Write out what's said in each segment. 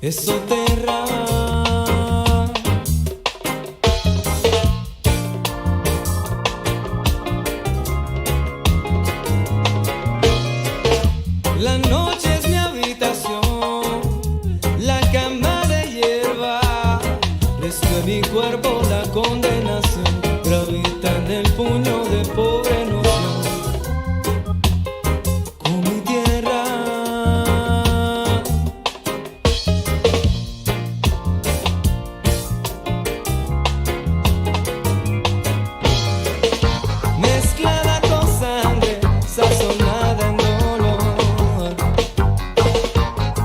Eso terra. La noche es mi habitación, la cama de hierba, resto de mi cuerpo la condenación, gravita en el puño de pobre noción, con mi tierra. Mezclada con sangre, sazonada en dolor,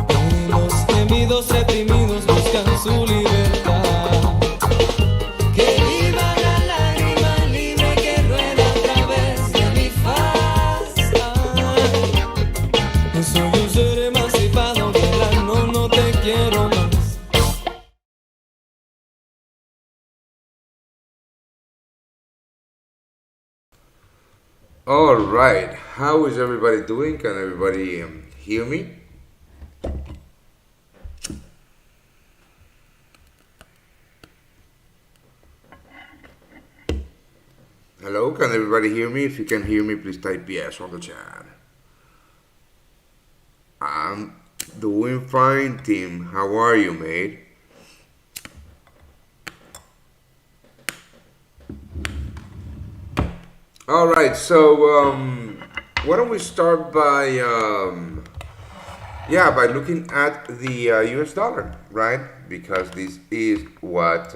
y los gemidos reprimidos buscan su libertad. Que viva la lágrima libre que rueda a través de mi faz. No soy un ser emancipado, guerra, no, no te quiero más. All right, how is everybody doing? Can everybody hear me? Hello, can everybody hear me? If you can hear me, please type yes on the chat. I'm doing fine, team. How are you, mate? All right, so why don't we start by by looking at the US dollar, right? Because this is what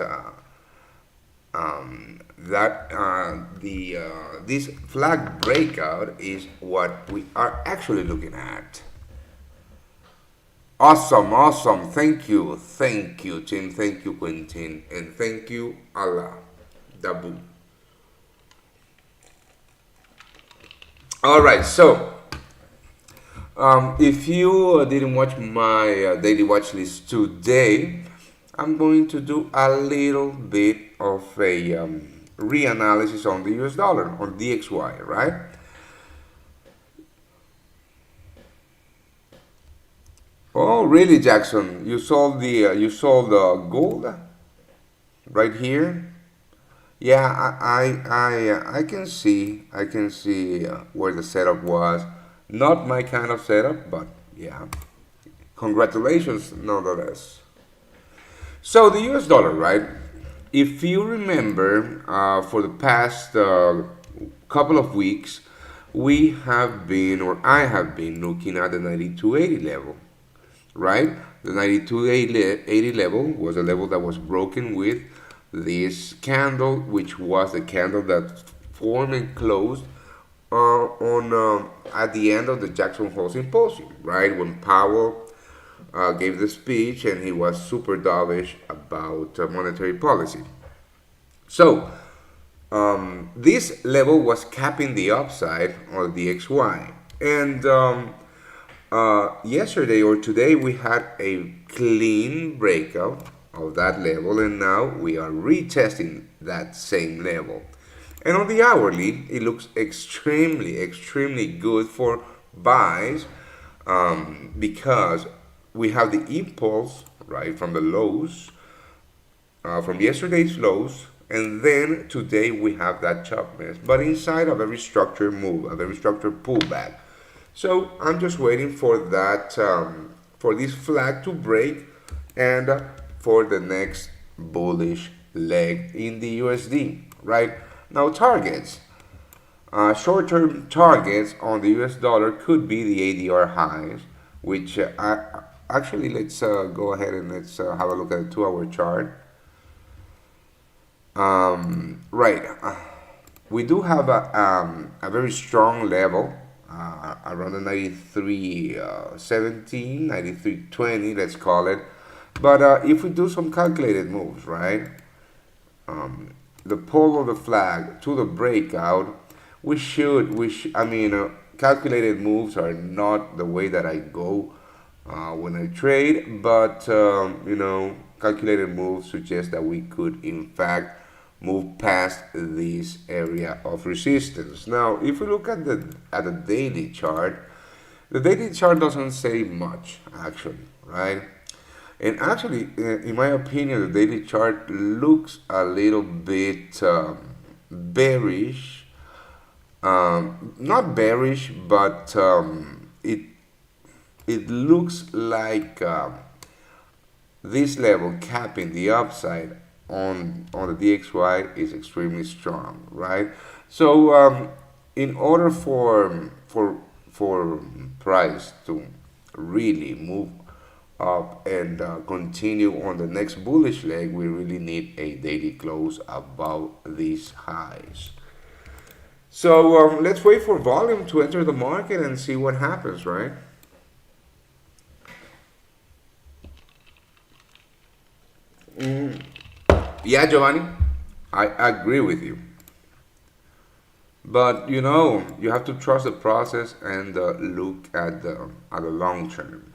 this flag breakout is what we are actually looking at. Awesome, awesome. Thank you, Tim. Thank you, Quentin, and thank you, Allah, Dabu. All right, so if you didn't watch my daily watch list today, I'm going to do a little bit of a reanalysis on the US dollar, on DXY, right? Oh, really, Jackson? You sold the gold right here? Yeah, I can see where the setup was. Not my kind of setup, but yeah. Congratulations, nonetheless. So the US dollar, right? If you remember, for the past couple of weeks, we have been, or I have been, looking at the 92.80 level, right? The 92.80 level was a level that was broken with this candle, which was the candle that formed and closed at the end of the Jackson Hole Symposium, right? When Powell gave the speech and he was super dovish about monetary policy. So this level was capping the upside on the XY, and yesterday or today we had a clean breakout of that level, and now we are retesting that same level. And on the hourly, it looks extremely good for buys, because we have the impulse, right, from the lows, from yesterday's lows, and then today we have that chop mess, but inside a very structured move, a very structured pullback. So I'm just waiting for that, for this flag to break, and for the next bullish leg in the USD, right? Now targets, short-term targets on the US dollar could be the ADR highs, which actually let's go ahead and let's have a look at the 2-hour chart. Right, we do have a very strong level around the 93.17, 93.20, let's call it. But if we do some calculated moves, right, the pull of the flag to the breakout, calculated moves are not the way that I go when I trade, but calculated moves suggest that we could in fact move past this area of resistance. Now, if we look at the daily chart, the daily chart doesn't say much actually, right? And actually, in my opinion, the daily chart looks a little bit bearish. Not bearish, but it looks like this level capping the upside on the DXY is extremely strong, right? So in order for price to really move up and continue on the next bullish leg, we really need a daily close above these highs. So let's wait for volume to enter the market and see what happens, right? Yeah, Giovanni, I agree with you. But you know, you have to trust the process and look at the long term.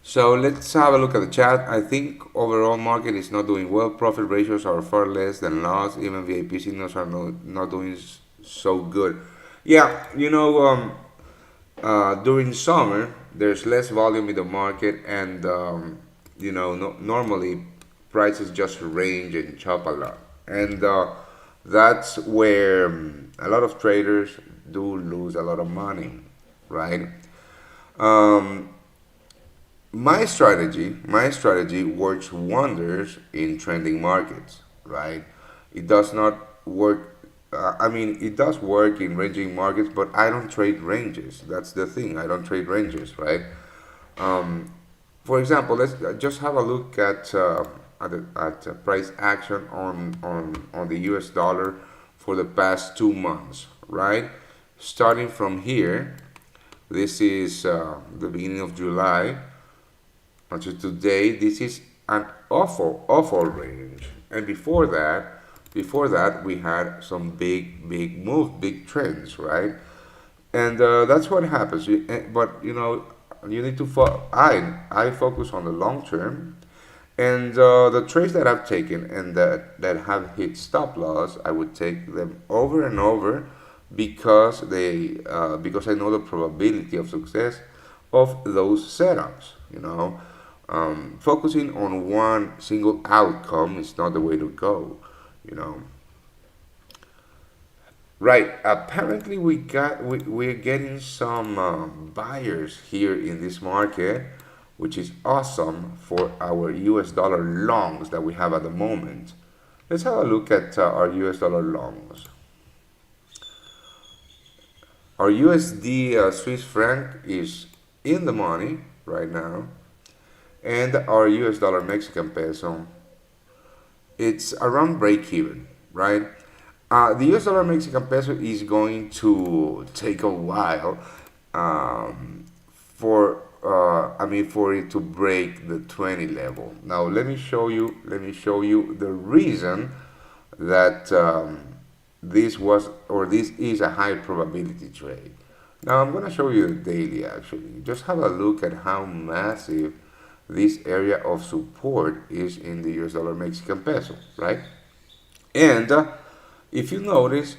So let's have a look at the chat. I think overall market is not doing well. Profit ratios are far less than loss. Even VIP signals are not doing so good. Yeah, you know, during summer there's less volume in the market, and you know, normally prices just range and chop a lot, and that's where a lot of traders do lose a lot of money, right? Um, my strategy works wonders in trending markets, right? It does not work. I mean, it does work in ranging markets, but I don't trade ranges. That's the thing. I don't trade ranges, right? Um, for example, let's just have a look at price action on the US dollar for the past 2 months, right? Starting from here, this is the beginning of July until today. This is an awful range, and before that we had some big moves, big trends, right? And that's what happens. But you know, you need to I focus on the long term, and the trades that I've taken and that have hit stop loss, I would take them over and over because I know the probability of success of those setups. You know, focusing on one single outcome is not the way to go. You know, right? Apparently, we're getting some buyers here in this market, which is awesome for our US dollar longs that we have at the moment. Let's have a look at our US dollar longs. Our USD Swiss franc is in the money right now, and our US dollar Mexican peso, it's around break even, right? The US dollar Mexican peso is going to take a while for it to break the 20 level. Now let me show you the reason that this is a high probability trade. Now I'm going to show you the daily actually. Just have a look at how massive this area of support is in the US dollar Mexican peso, right? And if you notice,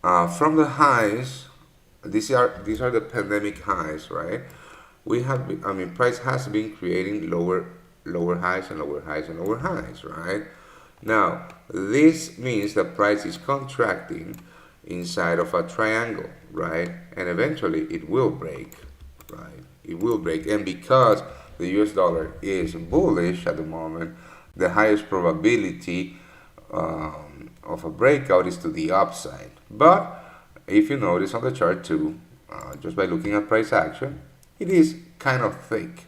from the highs, these are the pandemic highs, right? Price has been creating lower highs and lower highs and lower highs, right? Now, this means the price is contracting inside of a triangle, right? And eventually it will break, right? It will break, and because the US dollar is bullish at the moment, the highest probability of a breakout is to the upside. But if you notice on the chart too, just by looking at price action, it is kind of thick,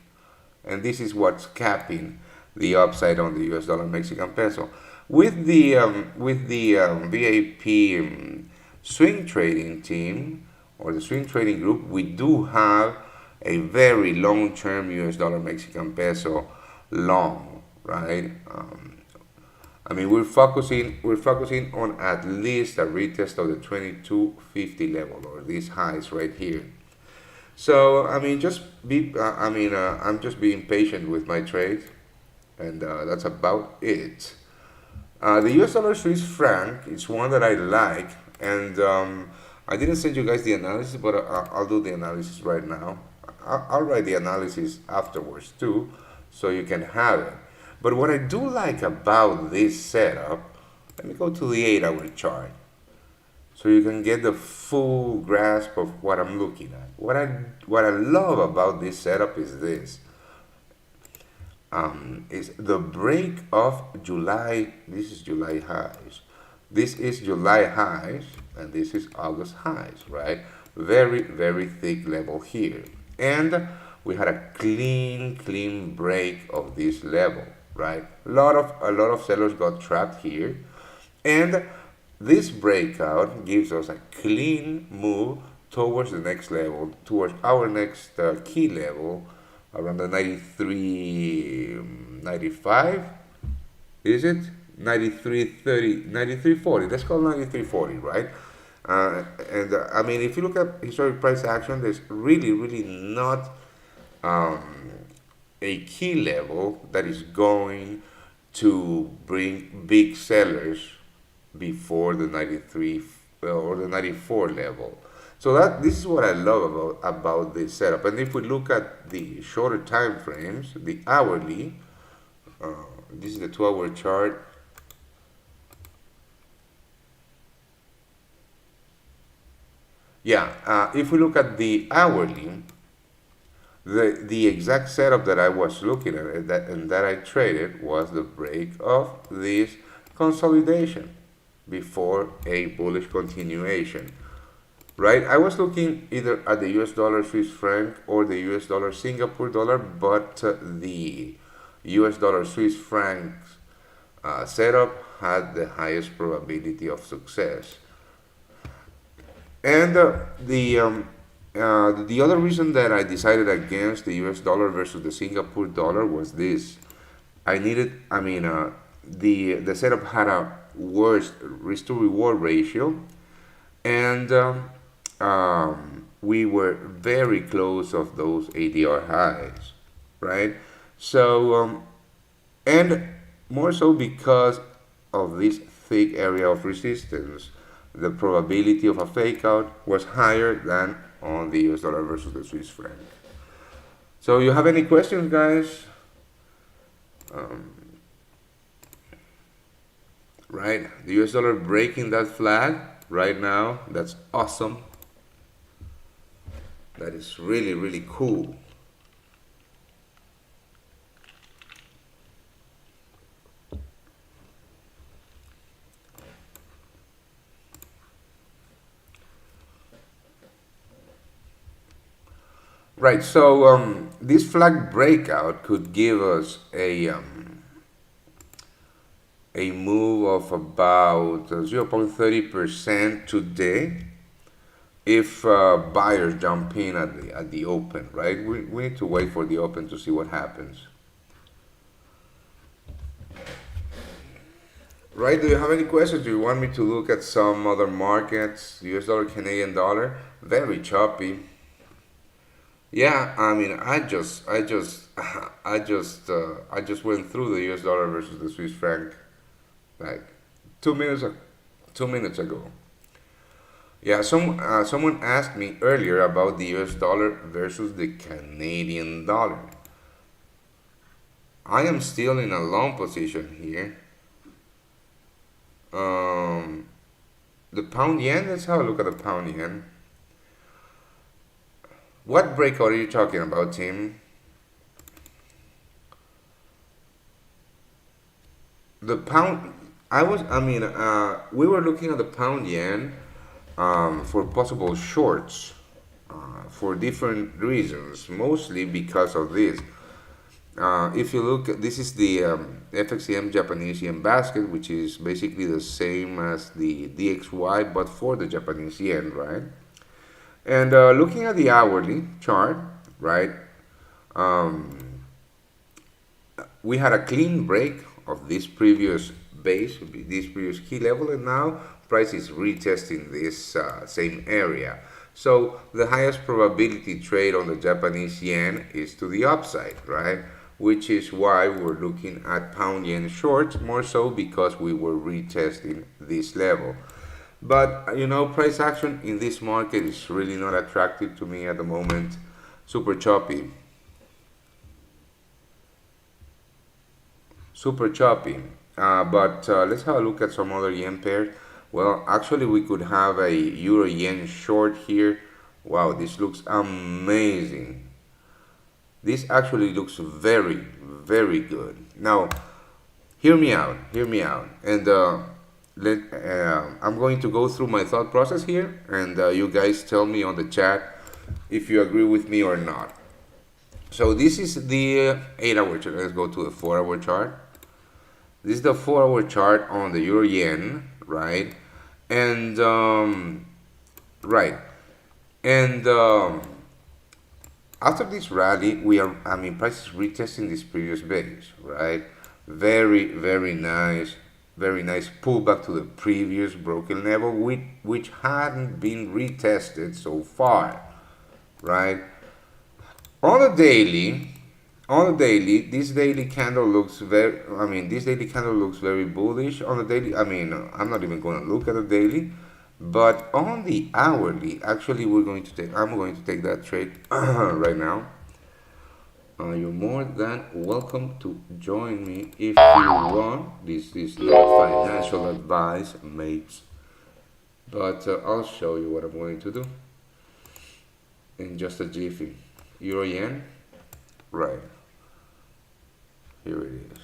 and this is what's capping the upside on the US dollar Mexican peso. With the VIP swing trading team, or the swing trading group, we do have a very long-term US dollar Mexican peso long, right? We're focusing on at least a retest of the 2250 level, or these highs right here. So I'm just being patient with my trade, and that's about it. The US dollar Swiss franc is one that I like, and I didn't send you guys the analysis, but I'll do the analysis right now. I'll write the analysis afterwards too, so you can have it. But what I do like about this setup, let me go to the 8-hour chart, so you can get the full grasp of what I'm looking at. What I love about this setup is this. Is the break of July. This is July highs. This is July highs, and this is August highs, right? Very, very thick level here. And we had a clean break of this level, right? A lot of sellers got trapped here. And this breakout gives us a clean move towards the next level, towards our next key level, around the 93, 95, is it? 93.30, 93.40, let's call 93.40, right? I mean, if you look at historic price action, there's really not a key level that is going to bring big sellers before the 93 or the 94 level. So this is what I love about this setup. And if we look at the shorter time frames, the hourly, this is the 12-hour chart. Yeah, if we look at the hourly, the exact setup that I was looking at and that I traded was the break of this consolidation before a bullish continuation. Right, I was looking either at the US dollar Swiss franc or the US dollar Singapore dollar, but the US dollar Swiss franc setup had the highest probability of success. And the other reason that I decided against the US dollar versus the Singapore dollar was this. The setup had a worse risk to reward ratio, and we were very close of those ADR highs, right? So, and more so because of this thick area of resistance, the probability of a fake out was higher than on the US dollar versus the Swiss franc. So, you have any questions, guys? Right, the US dollar breaking that flag right now, that's awesome. That is really cool. Right, so this flag breakout could give us a move of about 0.30% today if buyers jump in at the open, right? We need to wait for the open to see what happens. Right, do you have any questions? Do you want me to look at some other markets? US dollar, Canadian dollar, very choppy. Yeah, I mean, I just went through the US dollar versus the Swiss franc like 2 minutes ago. Yeah, someone asked me earlier about the US dollar versus the Canadian dollar. I am still in a long position here. The pound yen, let's have a look at the pound yen. What breakout are you talking about, Tim? The pound, we were looking at the pound yen for possible shorts for different reasons, mostly because of this. If you look, this is the FXCM Japanese yen basket, which is basically the same as the DXY, but for the Japanese yen, right? And looking at the hourly chart, right, we had a clean break of this previous base, this previous key level, and now price is retesting this same area. So the highest probability trade on the Japanese yen is to the upside, right? Which is why we're looking at pound yen shorts, more so because we were retesting this level. But you know, price action in this market is really not attractive to me at the moment. Super choppy. Super choppy. But let's have a look at some other yen pairs. Well, actually, we could have a euro yen short here. Wow, this looks amazing. This actually looks very, very good. Now, hear me out, and I'm going to go through my thought process here, and you guys tell me on the chat if you agree with me or not. So this is the 8-hour chart. Let's go to the 4-hour chart. This is the 4-hour chart on the euro yen, right? And right, and after this rally, price is retesting this previous base, right? Very, very nice pullback to the previous broken level, which hadn't been retested so far, right? On the daily, this daily candle looks very bullish. On the daily, I'm not even going to look at the daily, but on the hourly, actually, I'm going to take that trade right now. You're more than welcome to join me if you want. This is not financial advice, mates, but I'll show you what I'm going to do in just a jiffy. Euro yen, right here it is.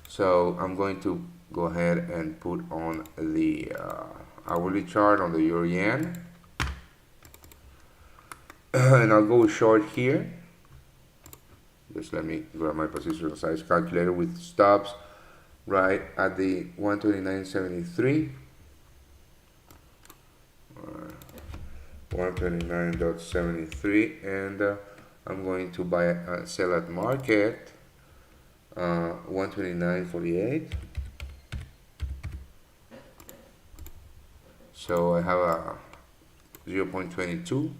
So I'm going to go ahead and put on the hourly chart on the euro yen, and I'll go short here. Just let me grab my position size calculator with stops right at the 129.73, 129.73, and I'm going to buy sell at market 129.48. So I have a 0.22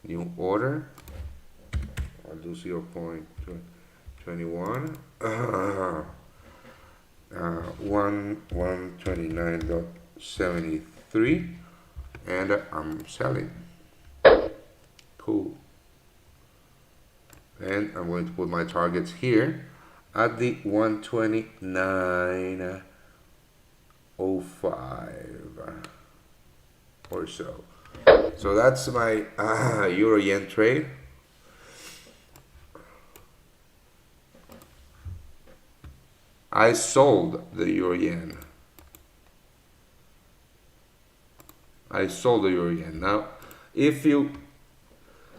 new order. I'll do 0.21, 129.73, and I'm selling. Cool. And I'm going to put my targets here at the 129.05 or so. So that's my euro yen trade. I sold the euro yen. Now, if you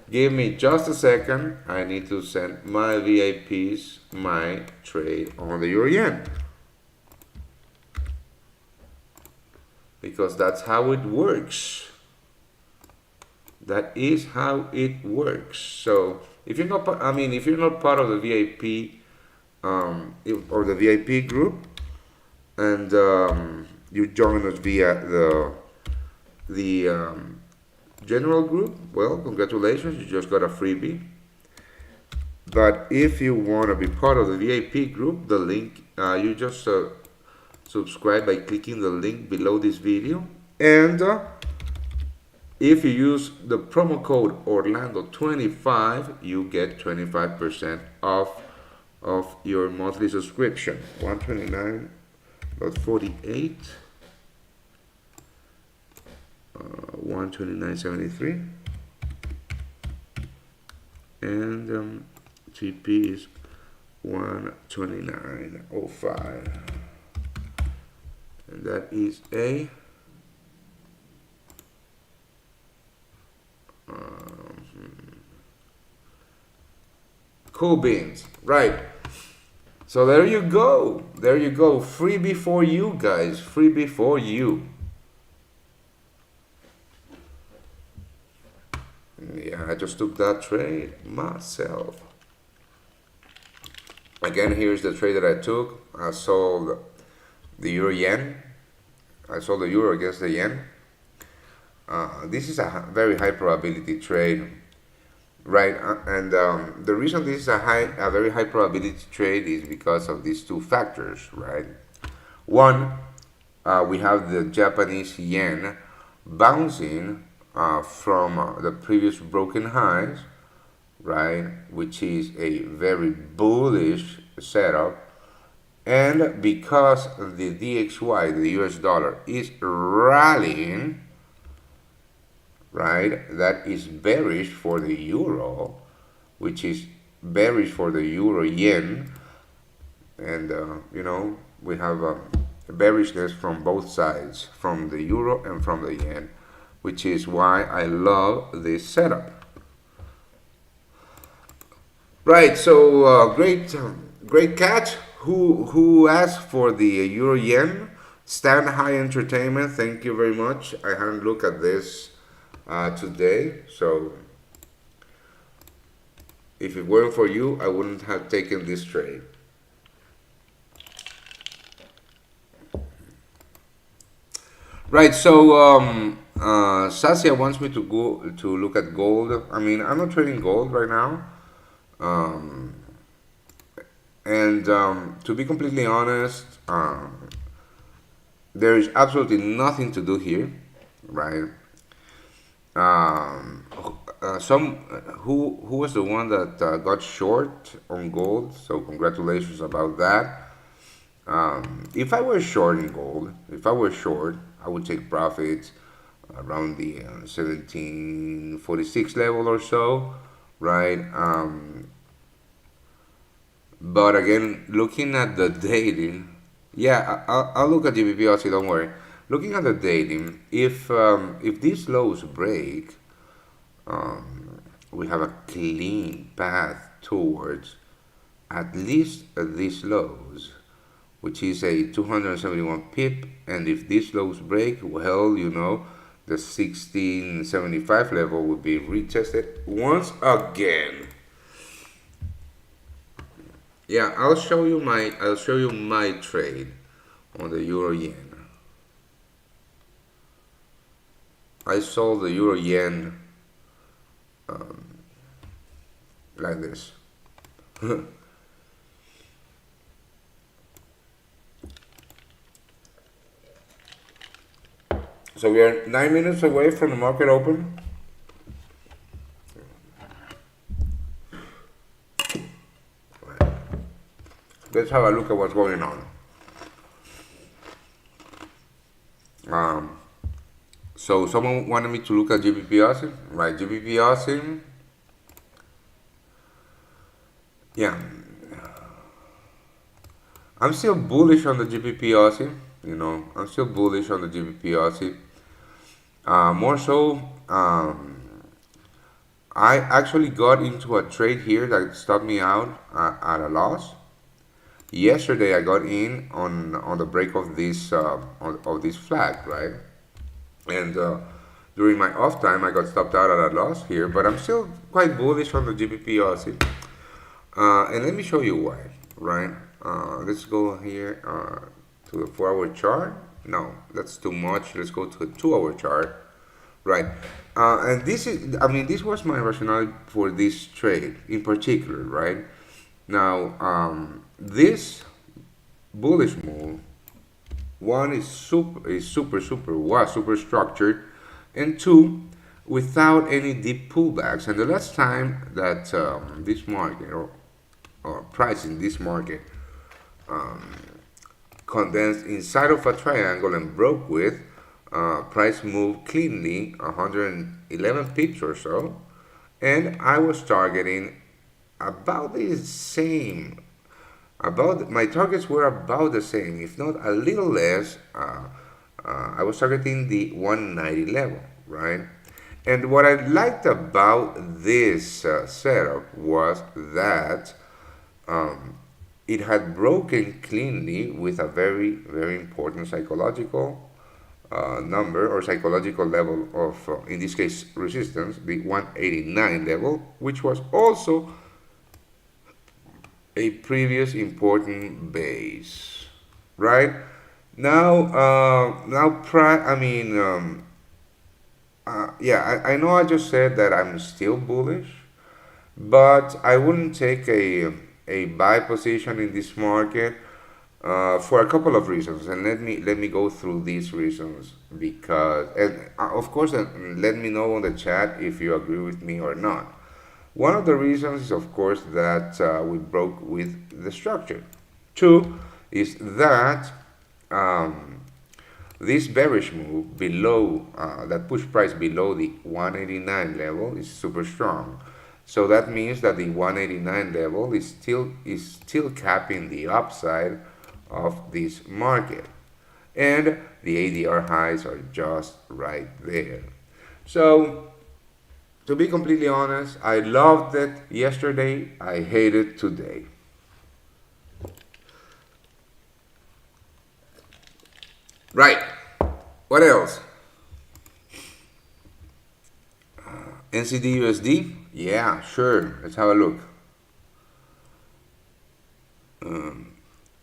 give me just a second, I need to send my VIPs my trade on the euro yen, because that's how it works. That is how it works. So if you're not, if you're not part of the VIP or the VIP group, and you join us via the general group, well, congratulations, you just got a freebie. But if you want to be part of the VIP group, the link, you just subscribe by clicking the link below this video, and if you use the promo code Orlando25, you get 25% off of your monthly subscription. 129.48, 129.73, and GP is 129.05, and that is a cool beans, right? So there you go, freebie for you guys, freebie for you. Yeah, I just took that trade myself. Again, here's the trade that I took. I sold the euro yen. I sold the euro against the yen. This is a very high probability trade, right? And the reason this is a very high probability trade is because of these two factors, right? One, we have the Japanese yen bouncing from the previous broken highs, right, which is a very bullish setup. And because the DXY, the US dollar, is rallying, right, that is bearish for the euro, which is bearish for the euro yen. And, we have bearishness from both sides, from the euro and from the yen, which is why I love this setup. Right, so great catch. Who asked for the euro yen? Stand High Entertainment, thank you very much. I hadn't looked at this today, so if it weren't for you, I wouldn't have taken this trade. Right, so Saskia wants me to go to look at gold. I mean, I'm not trading gold right now. And to be completely honest, there is absolutely nothing to do here, right? Some who was the one that got short on gold? So congratulations about that. If I were short in gold, I would take profits around the 1746 level or so, right? But again, looking at the daily, yeah, I'll look at GBP Aussie, don't worry. Looking at the daily, if these lows break, we have a clean path towards at least these lows, which is a 271 pip, and if these lows break, well, the 1675 level will be retested once again. Yeah, I'll show you my trade on the euro yen. I sold the euro yen like this. So we are 9 minutes away from the market open. Let's have a look at what's going on. So someone wanted me to look at GBP Aussie, right? GBP Aussie. Yeah, I'm still bullish on the GBP Aussie. I'm still bullish on the GBP Aussie. More so, I actually got into a trade here that stopped me out at a loss. Yesterday I got in on the break of this of this flag, right? And during my off time, I got stopped out at a loss here, but I'm still quite bullish on the GBP Aussie. And let me show you why, right? Let's go here to the 4-hour chart. No, that's too much. Let's go to a 2-hour chart, right? And this was my rationale for this trade in particular, right? Now, this bullish move, one is super structured, and two, without any deep pullbacks. And the last time that this market or price in this market condensed inside of a triangle and broke with, price moved cleanly 111 pips or so, and I was targeting about the same. My targets were about the same, if not a little less. I was targeting the 190 level, right? And what I liked about this setup was that it had broken cleanly with a very, very important psychological number or psychological level of, in this case, resistance, the 189 level, which was also a previous important base, right? Now, I know I just said that I'm still bullish, but I wouldn't take a buy position in this market for a couple of reasons, and let me go through these reasons because, and of course, let me know on the chat if you agree with me or not. One of the reasons is, of course, that we broke with the structure. Two is that this bearish move below that push price below the 189 level is super strong. So that means that the 189 level is still capping the upside of this market, and the ADR highs are just right there. So to be completely honest, I loved it yesterday, I hate it today. Right. What else? NCD USD? Yeah, sure. Let's have a look.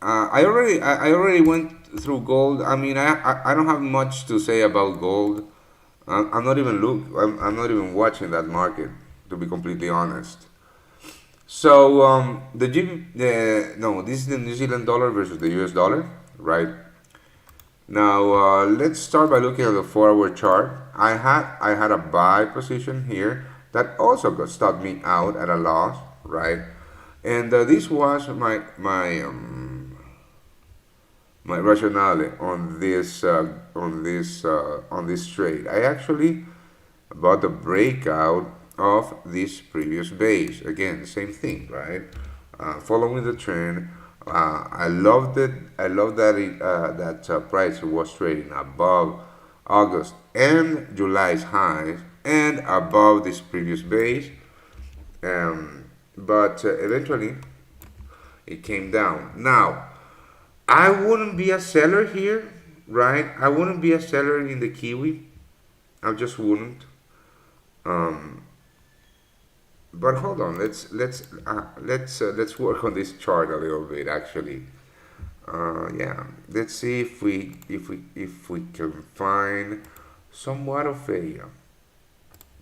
I already went through gold. I mean, I don't have much to say about gold. I'm not even I'm not even watching that market, to be completely honest. So no, this is the New Zealand dollar versus the US dollar, right? Now let's start by looking at the 4-hour chart. I had a buy position here that also got stopped me out at a loss, right? And this was my rationale on this trade. I actually bought the breakout of this previous base. Again, same thing, right? Following the trend. I loved it. I love that price was trading above August and July's highs and above this previous base. But eventually it came down. Now, I wouldn't be a seller here, right? I wouldn't be a seller in the Kiwi. I just wouldn't. But hold on, let's work on this chart a little bit. Actually, yeah, let's see if we can find somewhat of a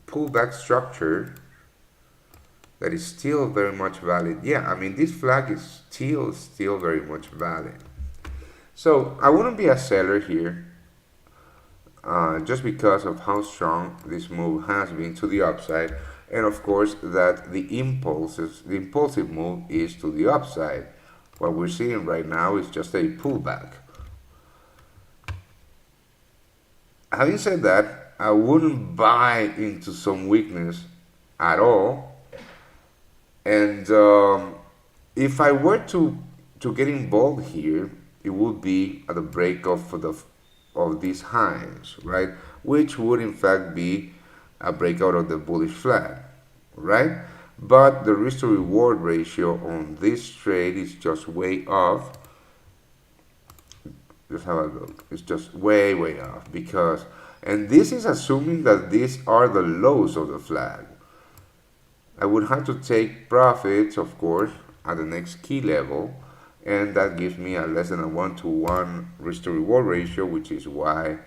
pullback structure that is still very much valid. Yeah, I mean this flag is still very much valid. So I wouldn't be a seller here, just because of how strong this move has been to the upside. And of course that the impulsive move is to the upside. What we're seeing right now is just a pullback. Having said that, I wouldn't buy into some weakness at all. And if I were to get involved here, it would be at the break of these highs, right? Which would in fact be a breakout of the bullish flag, right? But the risk to reward ratio on this trade is just way off. Let's have a look. It's just way off because, and this is assuming that these are the lows of the flag. I would have to take profits, of course, at the next key level, and that gives me a less than a 1-to-1 risk to reward ratio, which is why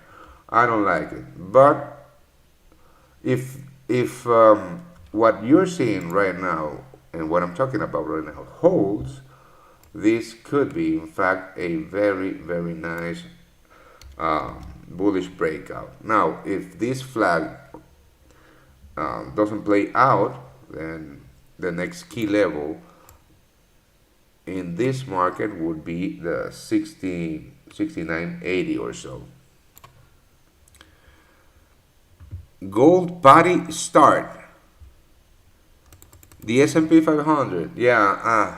I don't like it. But if what you're seeing right now and what I'm talking about right now holds, this could be in fact a very nice bullish breakout. Now, if this flag doesn't play out, then the next key level in this market would be the 69.80 or so. Gold party start. The S&P 500. Yeah,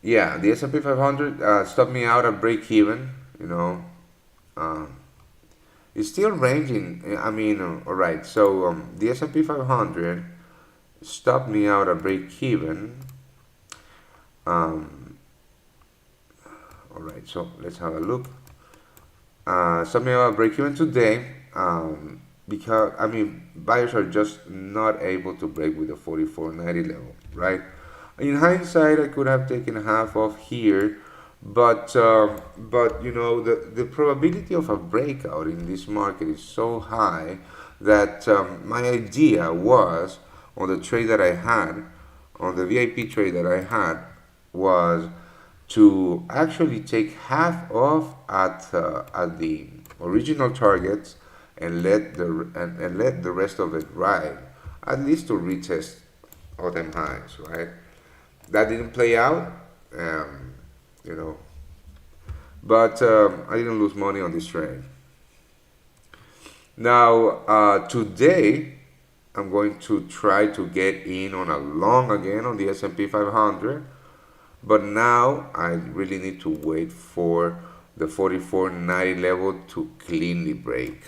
the S&P 500 stopped me out at break even. You know, it's still ranging. I mean, all right. So the S&P 500 stopped me out at break even. All right. So let's have a look. Stopped me out at break even today. Because I mean buyers are just not able to break with the 44.90 level, right? In hindsight, I could have taken half off here, but you know the probability of a breakout in this market is so high that my idea was on the trade that I had, on the VIP trade that I had, was to actually take half off at the original targets and let the rest of it ride, at least to retest all them highs, right? That didn't play out, um, you know, but I didn't lose money on this trade. Now, today, I'm going to try to get in on a long again on the S&P 500, but now I really need to wait for the 44.90 level to cleanly break.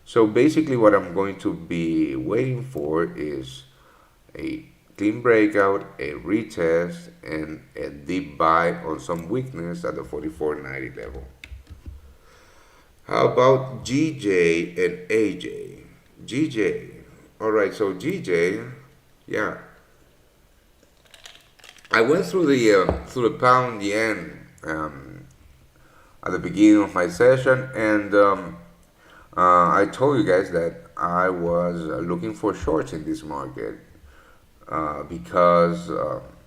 So basically what I'm going to be waiting for is a clean breakout, a retest, and a deep buy on some weakness at the 44.90 level. How about GJ and AJ? GJ. All right, so GJ, yeah. I went through the pound yen at the beginning of my session, and I told you guys that I was looking for shorts in this market because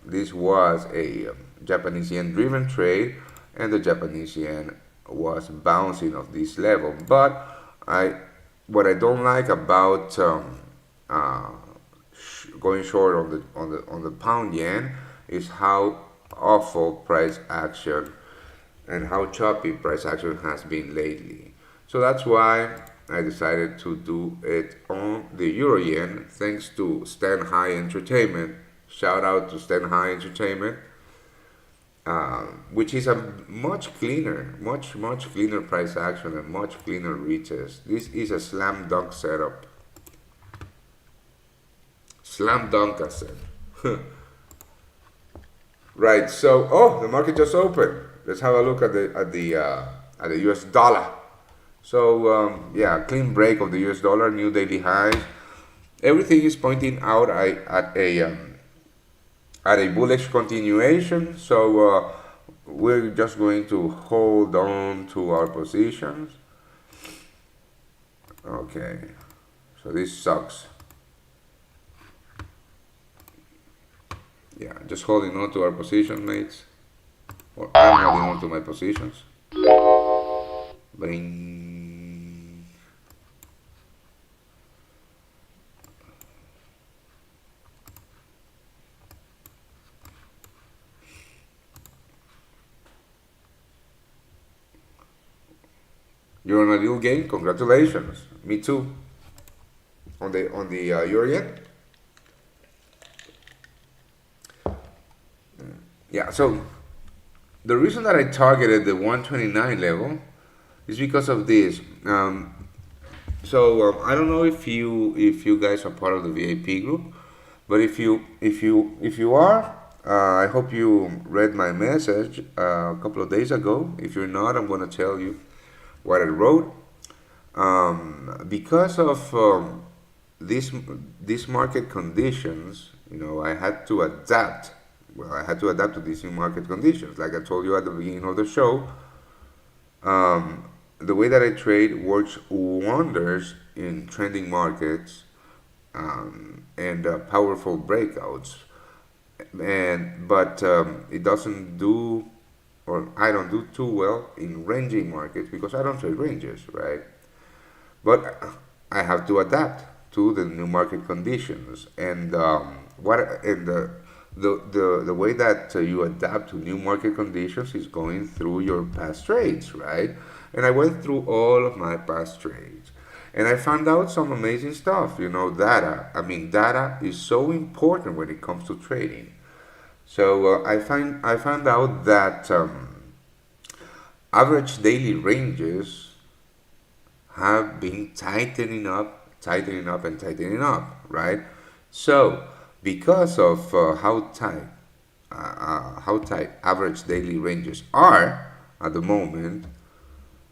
this was a Japanese yen driven trade, and the Japanese yen was bouncing off this level. But what I don't like about uh, going short on the pound yen is how awful price action and how choppy price action has been lately. So that's why I decided to do it on the euro yen, thanks to Stand High Entertainment. Shout out to Stand High Entertainment, which is a much cleaner price action and much cleaner retest. This is a slam dunk setup. Slam dunk, I said. Right. So, oh, the market just opened. Let's have a look at the US dollar. So yeah, clean break of the US dollar, new daily highs. Everything is pointing out at a bullish continuation. So we're just going to hold on to our positions. Okay. So this sucks. Yeah, just holding on to our position, mates. Or I'm holding on to my positions. Bring. You're on a little gain. Congratulations. Me too. On the euro yen. Yeah. So the reason that I targeted the 129 level is because of this. I don't know if you guys are part of the VIP group, but if you are, I hope you read my message a couple of days ago. If you're not, I'm going to tell you what I wrote. Because of these market conditions, I had to adapt. Well, I had to adapt to these new market conditions. Like I told you at the beginning of the show, the way that I trade works wonders in trending markets and powerful breakouts, but it doesn't do, or I don't do too well in ranging markets because I don't trade ranges, right? But I have to adapt to the new market conditions, and the way that you adapt to new market conditions is going through your past trades, right? And I went through all of my past trades, and I found out some amazing stuff. Data. I mean, data is so important when it comes to trading. So I found out that average daily ranges have been tightening up, and tightening up, right? So because of how tight average daily ranges are at the moment,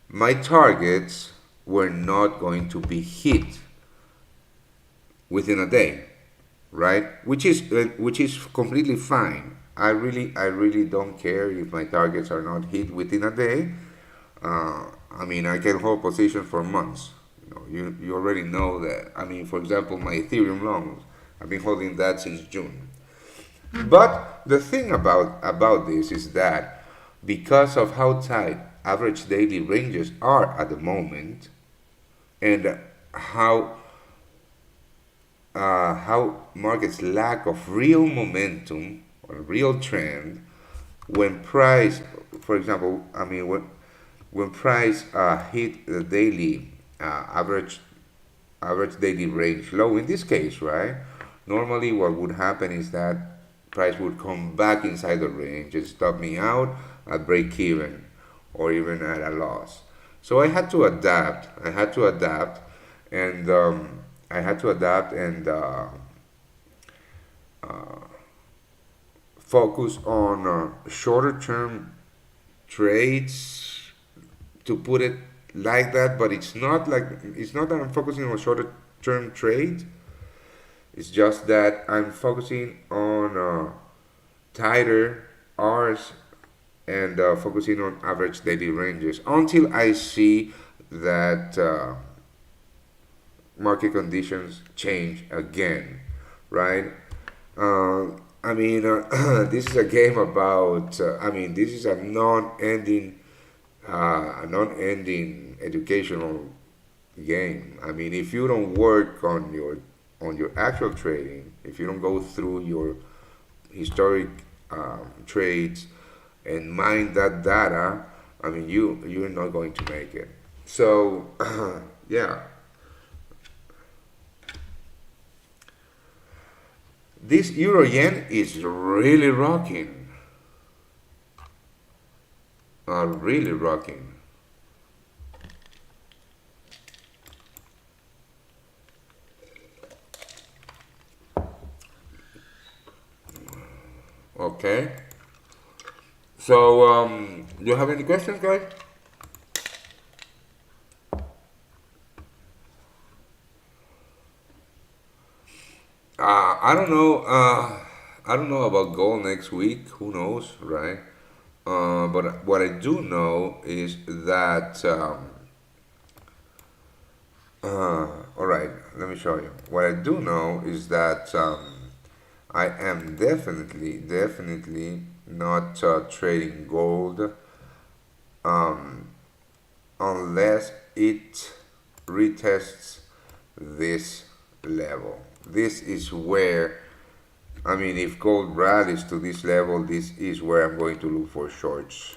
my targets were not going to be hit within a day, right? Which is completely fine. I really don't care if my targets are not hit within a day. I mean, I can hold positions for months. You already know that. I mean, for example, my Ethereum longs, I've been holding that since June. But the thing about this is that because of how tight average daily ranges are at the moment, and how markets lack of real momentum or real trend, when price, for example, when price hit the daily average daily range low in this case, right? Normally, what would happen is that price would come back inside the range and stop me out at break even or even at a loss. So I had to adapt. And I had to adapt and focus on shorter term trades, to put it like that. But it's not that I'm focusing on shorter term trades. It's just that I'm focusing on tighter R's and focusing on average daily ranges until I see that market conditions change again, right? Uh, this is a game about. This is a non-ending educational game. If you don't work on your actual trading, if you don't go through your historic trades and mine that data, you're not going to make it. So yeah, this euro yen is really rocking, really rocking. Okay. So do you have any questions, guys? I don't know. I don't know about gold next week. Who knows, right? But what I do know is that. All right, let me show you. What I do know is that I am definitely not trading gold unless it retests this level. This is where, if gold rallies to this level, this is where I'm going to look for shorts,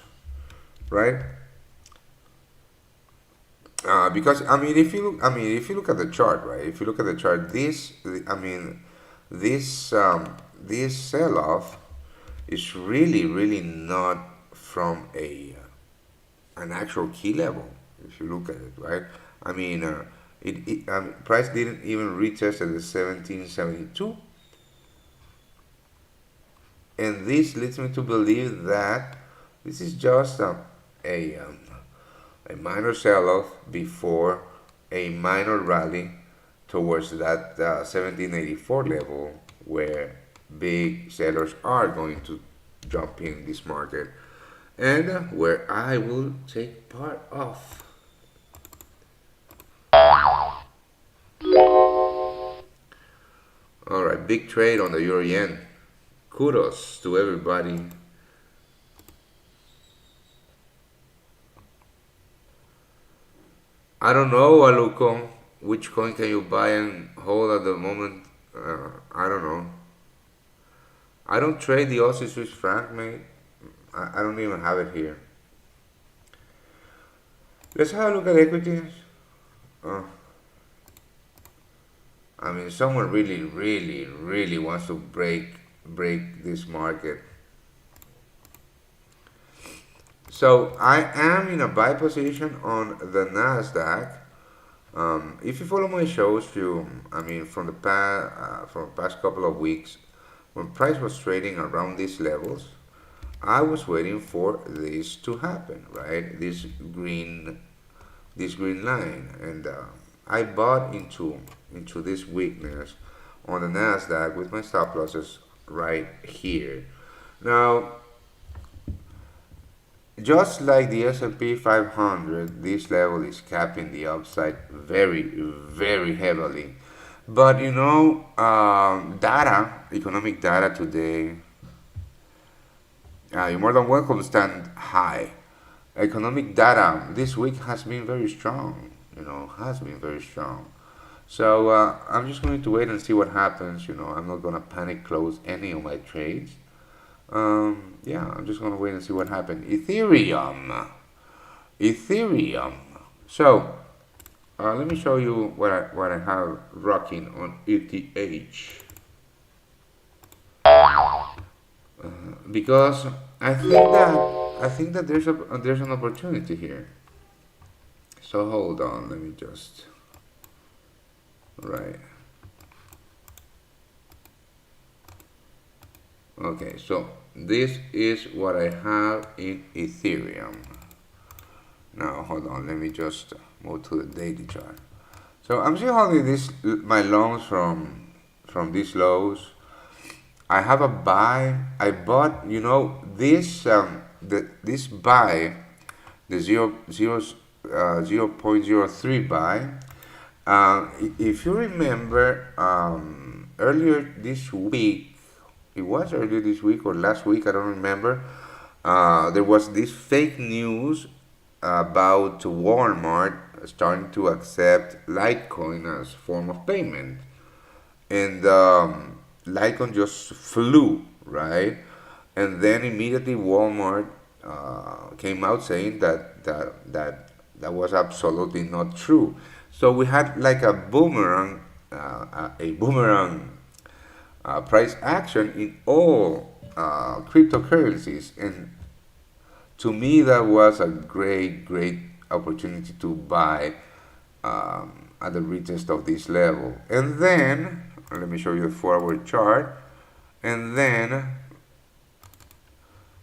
right? Because if you look at the chart, right? If you look at the chart, this sell-off is really not from an actual key level. If you look at it, right? Price didn't even retest at the 1772, and this leads me to believe that this is just a a minor sell-off before a minor rally towards that 1784 level, where big sellers are going to jump in this market, and where I will take part of. All right, big trade on the euro yen. Kudos to everybody. I don't know, Aluko. Which coin can you buy and hold at the moment? I don't know. I don't trade the Aussie Swiss franc, mate. I don't even have it here. Let's have a look at equities. Uh, someone really wants to break this market. So I am in a buy position on the NASDAQ. If you follow my shows, from the past couple of weeks, when price was trading around these levels, I was waiting for this to happen, right? This green line, and I bought into this weakness on the NASDAQ with my stop losses right here. Now, just like the S&P 500, this level is capping the upside very heavily. But economic data today You're more than welcome to stand high. Economic data this week has been very strong, has been very strong. So I'm just going to wait and see what happens. I'm not going to panic close any of my trades. Yeah, I'm just going to wait and see what happens. Ethereum. So let me show you what I have rocking on ETH. Because I think that there's an opportunity here. So hold on, let me just right. Okay, so this is what I have in Ethereum. Now hold on, let me just move to the daily chart. So I'm still holding my longs from these lows. I have a buy. I bought, this buy, the 0.03 buy. If you remember, earlier this week, it was earlier this week or last week, I don't remember. There was this fake news about Walmart starting to accept Litecoin as form of payment, and Litecoin just flew, right? And then immediately Walmart came out saying that was absolutely not true. So we had like a boomerang, price action in all cryptocurrencies, and to me that was a great opportunity to buy at the retest of this level. And then let me show you the forward chart. And then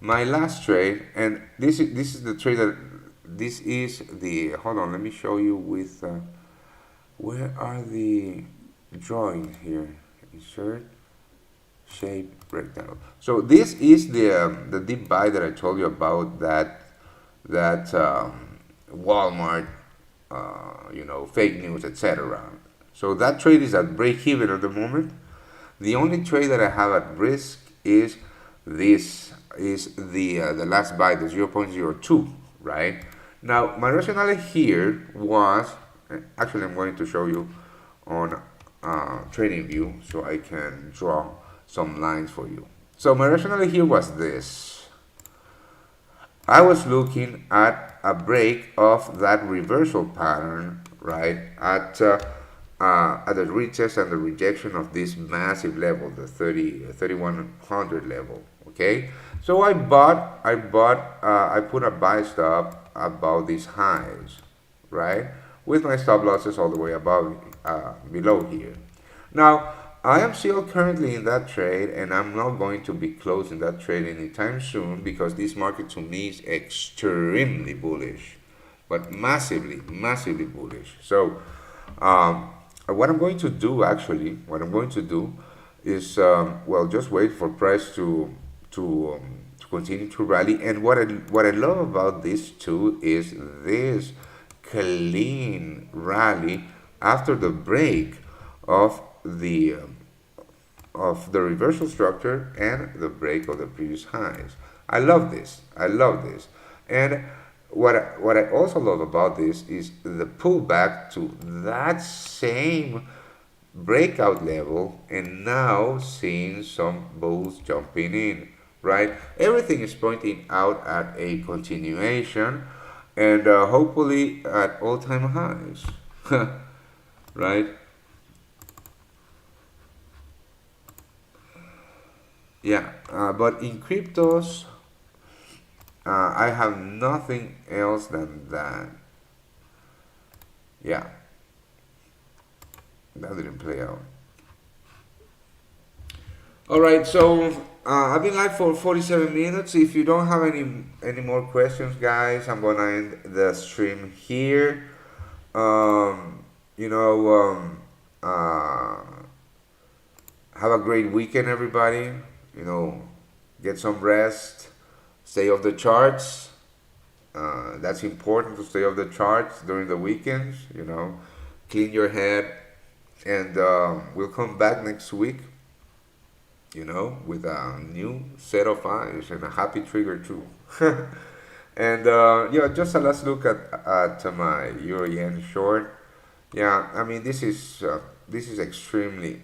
my last trade, and this is the trade that this is the hold on. Let me show you with where are the drawings here? Insert shape rectangle. So this is the deep buy that I told you about, that Walmart, fake news, etc. So that trade is at break even at the moment. The only trade that I have at risk is this, is the last buy, the 0.02, right? Now my rationale here was, actually I'm going to show you on trading view so I can draw some lines for you. So my rationale here was this. I was looking at a break of that reversal pattern, right, at the retest and the rejection of this massive level, the 3100 level. Okay, so I put a buy stop above these highs, right, with my stop losses all the way above, below here. Now I am still currently in that trade, and I'm not going to be closing that trade anytime soon, because this market to me is extremely bullish, but massively bullish. So what I'm going to do is, just wait for price to continue to rally. And what I love about this too is this clean rally after the break of the reversal structure and the break of the previous highs. I love this. And what I also love about this is the pullback to that same breakout level, and now seeing some bulls jumping in, right? Everything is pointing out at a continuation, and hopefully at all-time highs, right? Yeah, but in cryptos, I have nothing else than that. Yeah, that didn't play out. All right, so I've been live for 47 minutes. If you don't have any more questions, guys, I'm gonna end the stream here. Um, you know, have a great weekend, everybody. Get some rest, stay off the charts. That's important, to stay off the charts during the weekends. Clean your head, and we'll come back next week. with a new set of eyes and a happy trigger too. And just a last look at my euro yen short. Yeah, I mean this is extremely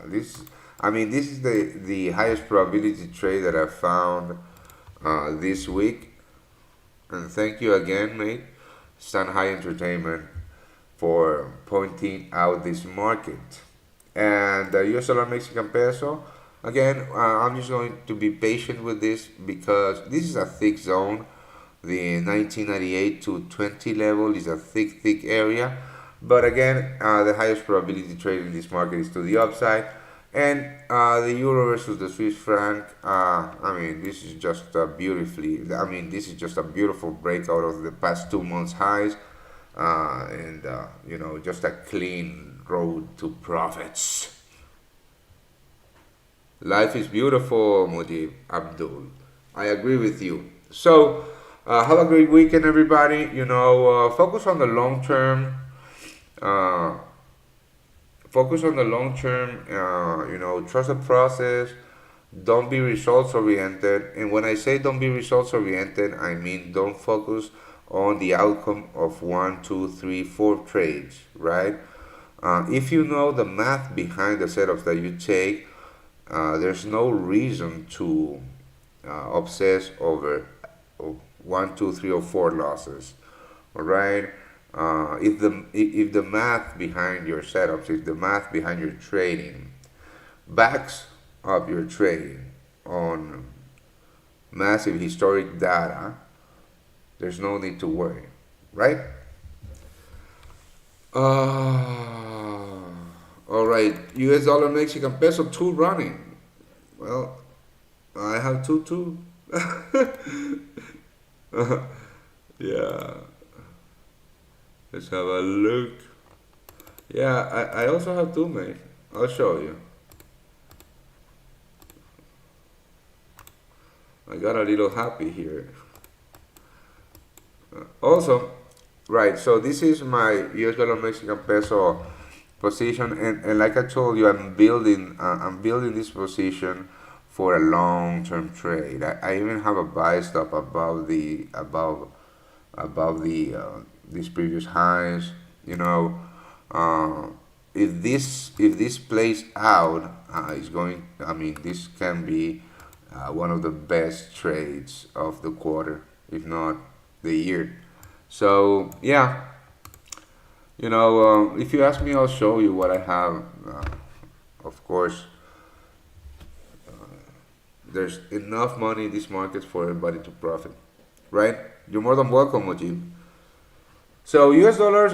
this. I mean this is the highest probability trade that I found this week. And thank you again, mate, Shanghai Entertainment, for pointing out this market. And the US dollar Mexican peso. Again, I'm just going to be patient with this because this is a thick zone. The 1998 to 20 level is a thick area. But again, the highest probability trade in this market is to the upside. And the euro versus the Swiss franc, I mean, this is just this is just a beautiful breakout of the past 2 months highs. And just a clean road to profits. Life is beautiful, Mujib Abdul. I agree with you. So, have a great weekend, everybody. Focus on the long term. Uh, Focus on the long term. Trust the process. Don't be results oriented. And when I say don't be results oriented, I mean don't focus on the outcome of 1, 2, 3, 4 trades, right? If you know the math behind the setups that you take, there's no reason to obsess over 1, 2, 3, or 4 losses. All right. If the math behind your setups, if the math behind your trading backs up your trading on massive historic data, there's no need to worry, right? All right. US dollar Mexican peso 2 running. Well, I have 2 too. Yeah. Let's have a look. Yeah, I also have 2, mate. I'll show you. I got a little happy here. Also, right, so this is my US dollar Mexican peso position, and like I told you, I'm building this position for a long-term trade. I even have a buy stop above the these previous highs. If this plays out, this can be one of the best trades of the quarter, if not the year. So yeah, if you ask me, I'll show you what I have. Of course, there's enough money in these markets for everybody to profit, right? You're more than welcome, Mujib. So US dollar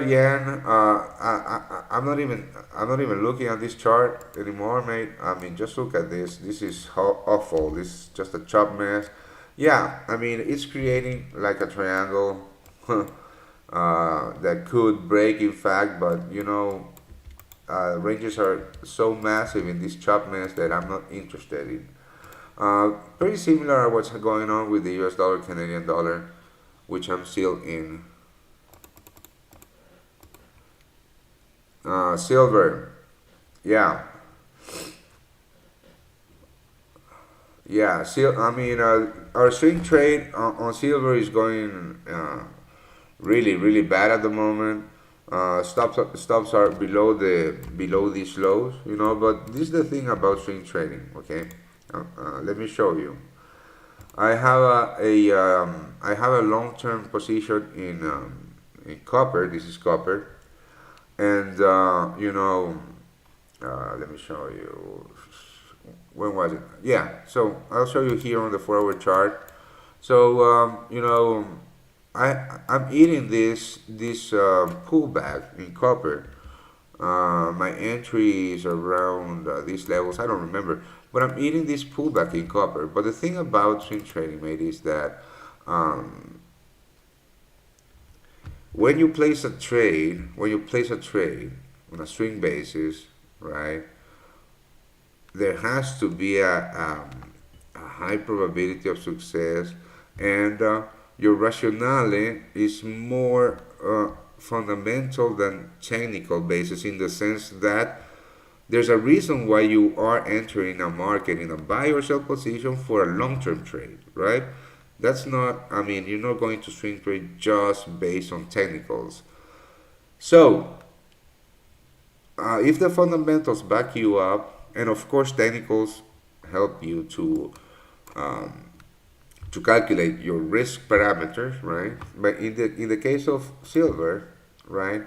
yen. I'm not even looking at this chart anymore, mate. I mean, just look at this. This is awful. This is just a chop mess. Yeah, I mean, it's creating like a triangle that could break, in fact, but ranges are so massive in this chop mess that I'm not interested in. Pretty similar to what's going on with the US dollar, Canadian dollar, which I'm still in. Silver, yeah, yeah. Our swing trade on silver is going really bad at the moment. Stops are below these lows, But this is the thing about swing trading, okay? Let me show you. I have a long-term position in copper. This is copper, and let me show you. When was it? Yeah. So I'll show you here on the forward chart. So I'm eating this pullback in copper. My entry is around these levels. I don't remember, but I'm eating this pullback in copper. But the thing about swing trading, mate, is that when you place a trade on a swing basis, right? There has to be a high probability of success, and your rationale is more fundamental than technical basis, in the sense that there's a reason why you are entering a market in a buy or sell position for a long-term trade, right? That's not, I mean, you're not going to swing trade just based on technicals. So, if the fundamentals back you up, and of course technicals help you to calculate your risk parameters, right? But in the case of silver, right?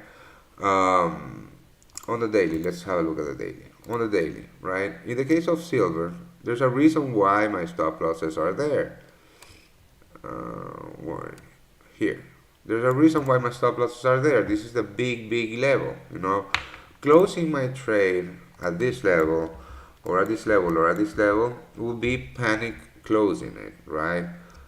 On the daily, let's have a look at the daily. On the daily, right? In the case of silver, there's a reason why my stop losses are there. One here. There's a reason why my stop losses are there. This is the big level, you know. Closing my trade at this level, or at this level, or at this level, will be panic closing it, right?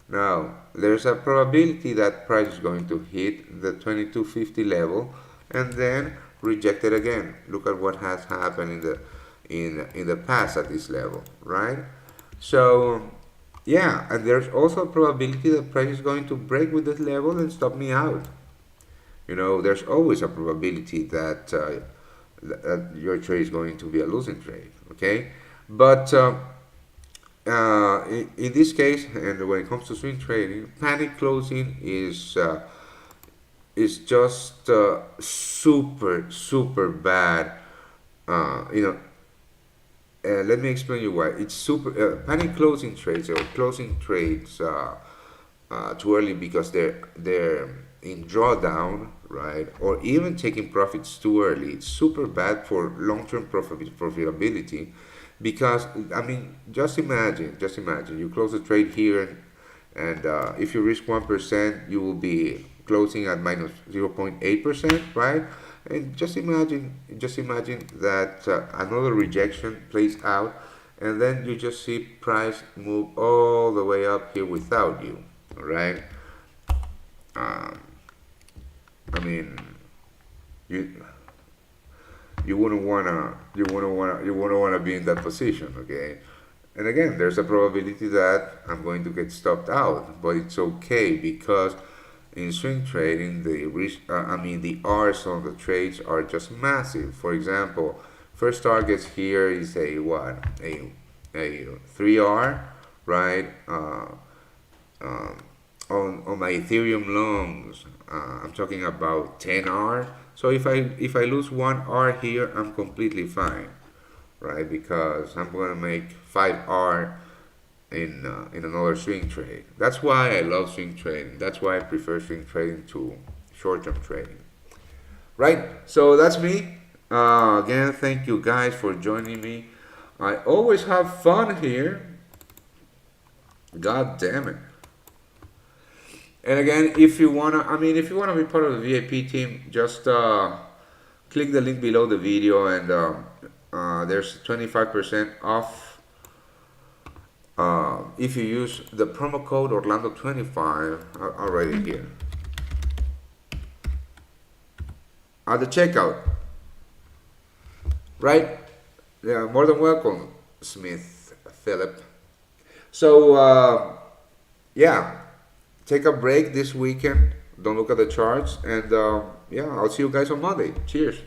Now, there's a probability that price is going to hit the 2250 level and then reject it again. Look at what has happened in the past at this level, right? So yeah, and there's also a probability that price is going to break with this level and stop me out. You know, there's always a probability that that your trade is going to be a losing trade, okay? But in this case, and when it comes to swing trading, panic closing is just super bad. You know, let me explain you why. It's super panic closing trades or closing trades too early because they're in drawdown, right? Or even taking profits too early. It's super bad for long-term profitability because I mean, just imagine you close a trade here, and if you risk 1%, you will be closing at minus 0.8%, right? And just imagine that another rejection plays out, and then you just see price move all the way up here without you, all right? I mean, you wouldn't wanna be in that position, okay? And again, there's a probability that I'm going to get stopped out, but it's okay because in swing trading, the risk, the R's on the trades are just massive. For example, first targets here is a what? A 3R, right? On my Ethereum longs, I'm talking about 10R. So if I lose 1R here, I'm completely fine, right? Because I'm gonna make 5R in another swing trade. That's why I love swing trading. That's why I prefer swing trading to short-term trading. Right? So that's me. Again, thank you guys for joining me. I always have fun here. God damn it. And again, if you wanna be part of the VIP team, just click the link below the video, and there's 25% off if you use the promo code Orlando25. I'll write it here at the checkout. Right? Yeah, more than welcome, Smith Philip. So yeah, take a break this weekend. Don't look at the charts, and yeah, I'll see you guys on Monday. Cheers.